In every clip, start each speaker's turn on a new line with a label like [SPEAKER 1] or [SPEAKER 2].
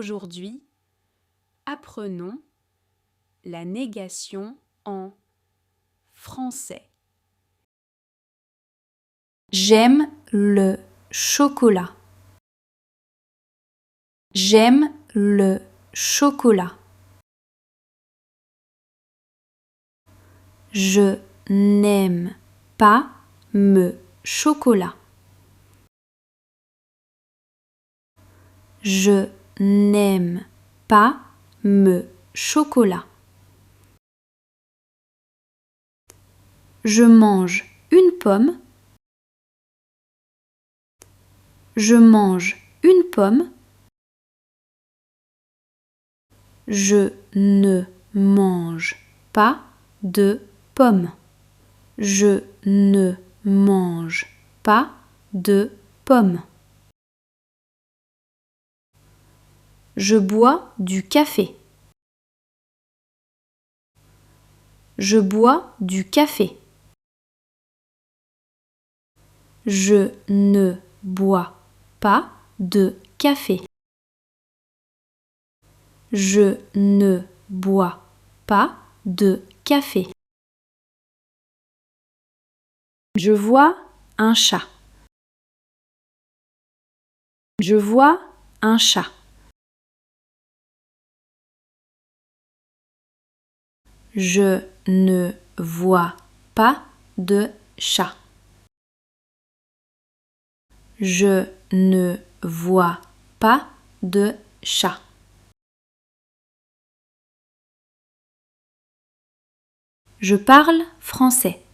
[SPEAKER 1] Aujourd'hui, apprenons la négation en français.
[SPEAKER 2] J'aime le chocolat. J'aime le chocolat. Je n'aime pas me chocolat. Je n'aime pas me chocolat. Je mange une pomme. Je mange une pomme. Je ne mange pas de pomme. Je ne mange pas de pomme. Je bois du café. Je bois du café. Je ne bois pas de café. Je ne bois pas de café. Je vois un chat. Je vois un chat. Je ne vois pas de chat. Je ne vois pas de chat. Je parle français.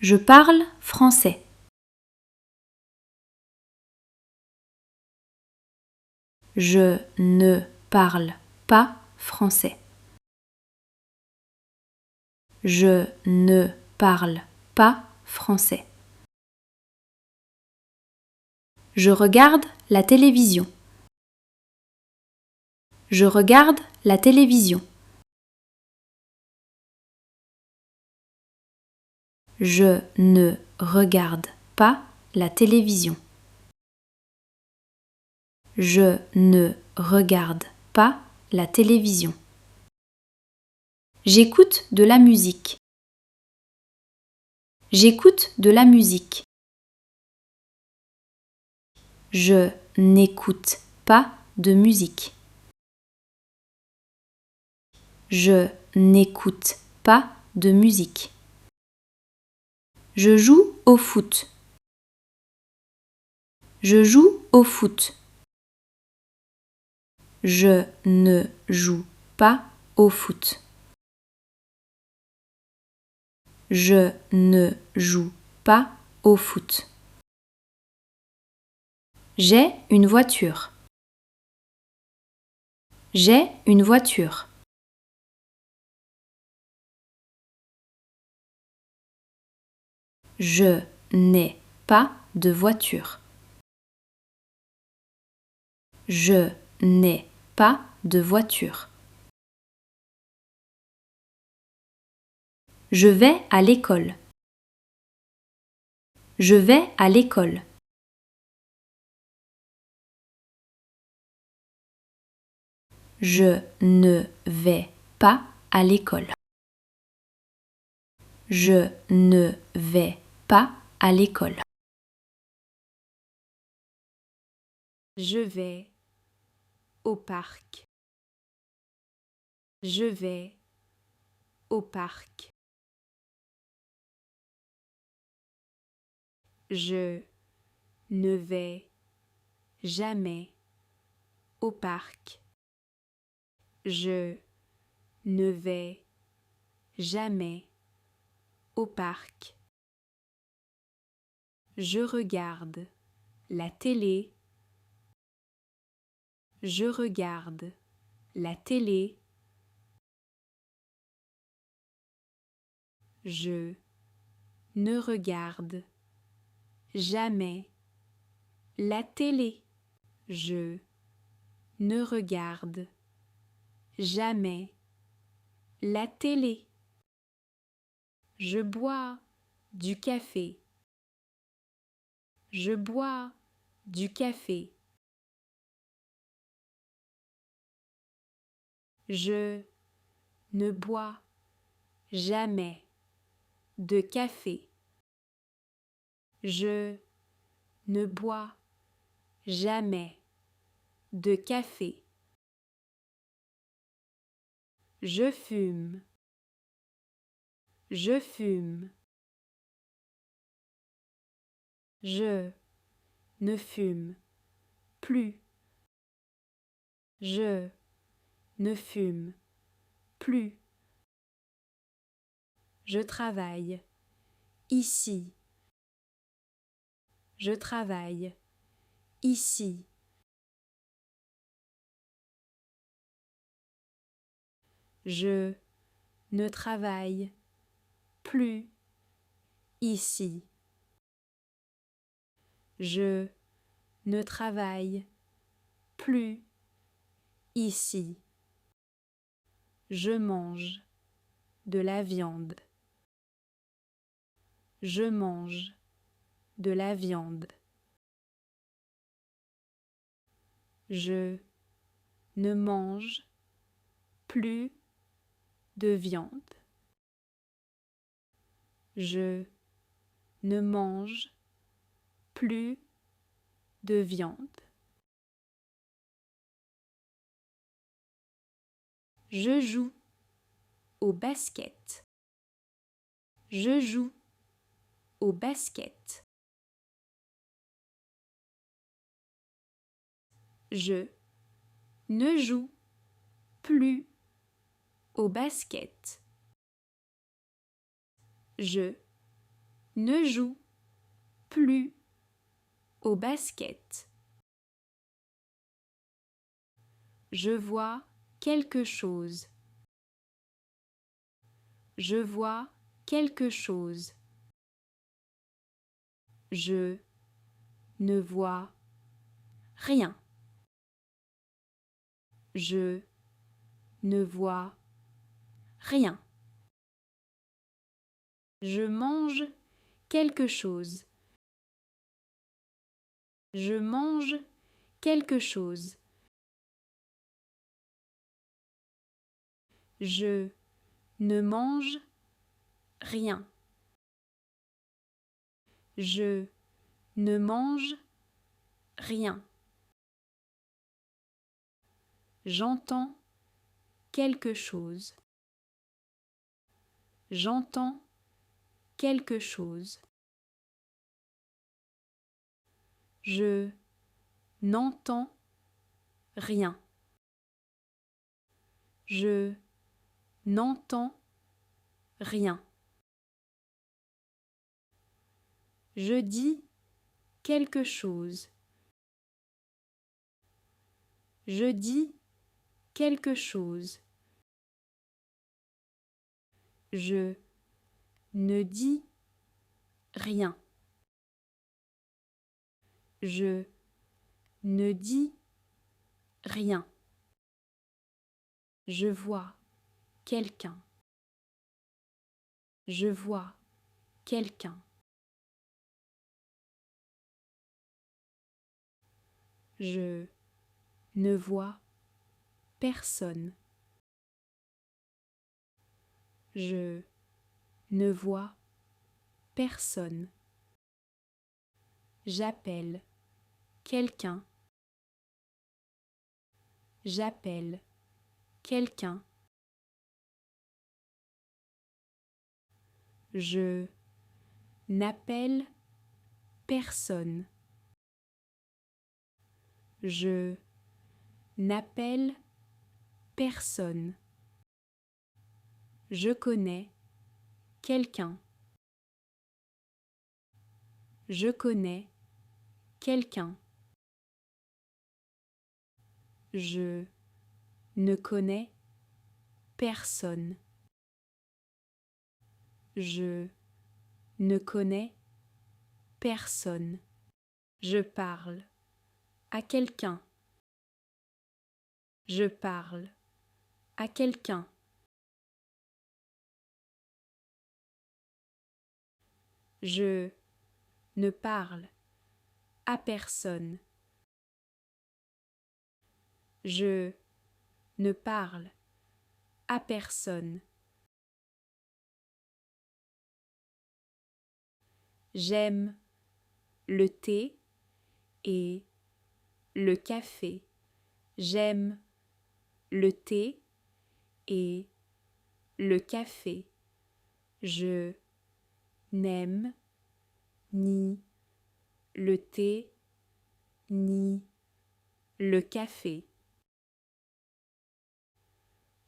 [SPEAKER 2] Je parle français. Je ne parle pas français. Je ne parle pas français. Je regarde la télévision. Je regarde la télévision. Je ne regarde pas la télévision. Je ne regarde pas la télévision. J'écoute de la musique. J'écoute de la musique. Je n'écoute pas de musique. Je n'écoute pas de musique. Je joue au foot. Je joue au foot. Je ne joue pas au foot. Je ne joue pas au foot. J'ai une voiture. J'ai une voiture. Je n'ai pas de voiture. Je n'ai pas de voiture. Je vais à l'école. Je vais à l'école. Je ne vais pas à l'école. Je ne vais pas à l'école.
[SPEAKER 1] Je vais au parc. Je vais au parc. Je ne vais jamais au parc. Je ne vais jamais au parc. Je regarde la télé. Je regarde la télé. Je ne regarde jamais la télé. Je ne regarde jamais la télé. Je bois du café. Je bois du café. Je ne bois jamais de café. Je ne bois jamais de café. Je fume. Je fume. Je ne fume plus. Je ne fume plus. Je travaille ici. Je travaille ici. Je ne travaille plus ici. Je ne travaille plus ici. Je mange de la viande. Je mange de la viande. Je ne mange plus de viande. Je ne mange plus de viande. Je joue au basket. Je joue au basket. Je ne joue plus au basket. Je ne joue plus au basket. Je vois quelque chose. Je vois quelque chose. Je ne vois rien. Je ne vois rien. Je mange quelque chose. Je mange quelque chose. Je ne mange rien. Je ne mange rien. J'entends quelque chose. J'entends quelque chose. Je n'entends rien. Je n'entends rien. Je dis quelque chose. Je dis quelque chose. Je ne dis rien. Je ne dis rien. Je vois quelqu'un. Je vois quelqu'un. Je ne vois personne. Je ne vois personne. J'appelle quelqu'un. J'appelle quelqu'un. Je n'appelle personne. Je n'appelle personne. Je connais quelqu'un. Je connais quelqu'un. Je ne connais personne. Je ne connais personne. Je parle à quelqu'un. Je parle à quelqu'un. Je ne parle à personne. Je ne parle à personne. J'aime le thé et le café. J'aime le thé et le café. Je n'aime ni le thé ni le café.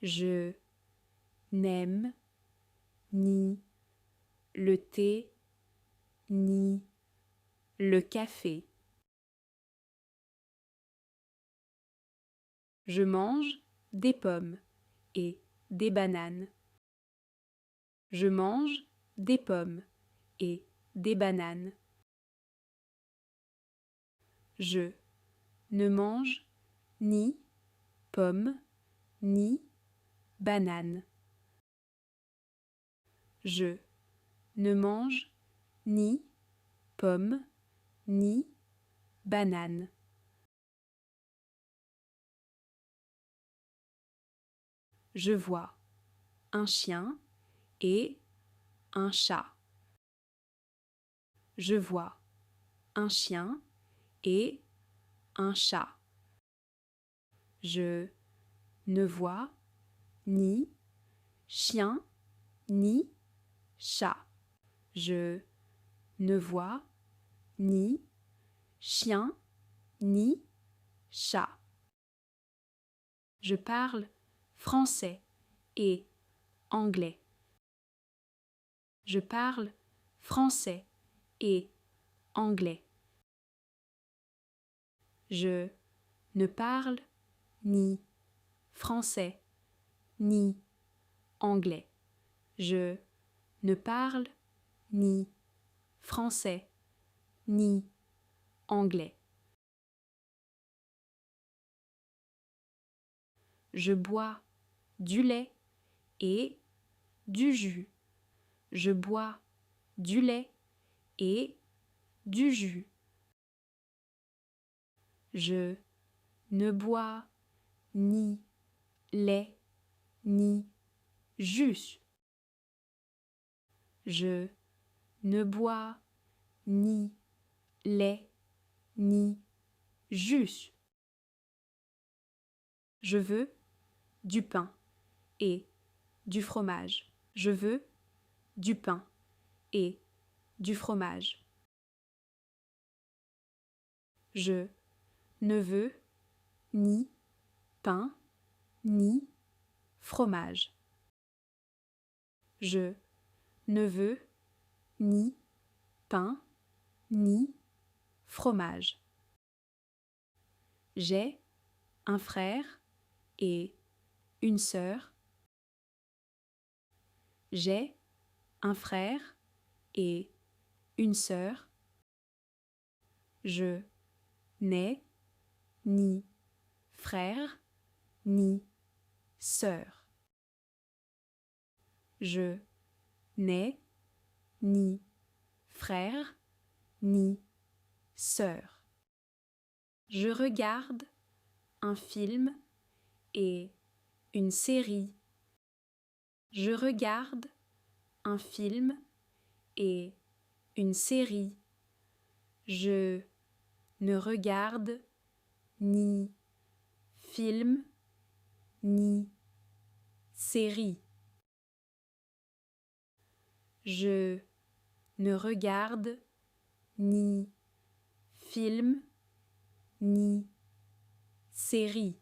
[SPEAKER 1] Je n'aime ni le thé ni le café. Je mange des pommes et des bananes. Je mange des pommes et des bananes. Je ne mange ni pommes ni bananes. Je ne mange ni pommes ni bananes. Je vois un chien et un chat. Je vois un chien et un chat. Je ne vois ni chien ni chat. Je ne vois ni chien ni chat. Je parle français et anglais. Je parle français et anglais. Je ne parle ni français ni anglais. Je ne parle ni français ni anglais. Je bois du lait et du jus. Je bois du lait et du jus. Je ne bois ni lait ni jus. Je ne bois ni lait ni jus. Je veux du pain et du fromage. Je veux du pain et du fromage. Je ne veux ni pain ni fromage. Je ne veux ni pain ni fromage. J'ai un frère et une sœur. J'ai un frère et une sœur. Je n'ai ni frère ni sœur. Je n'ai ni frère ni sœur. Je regarde un film et une série. Je regarde un film et une série. Je ne regarde ni film ni série. Je ne regarde ni film ni série.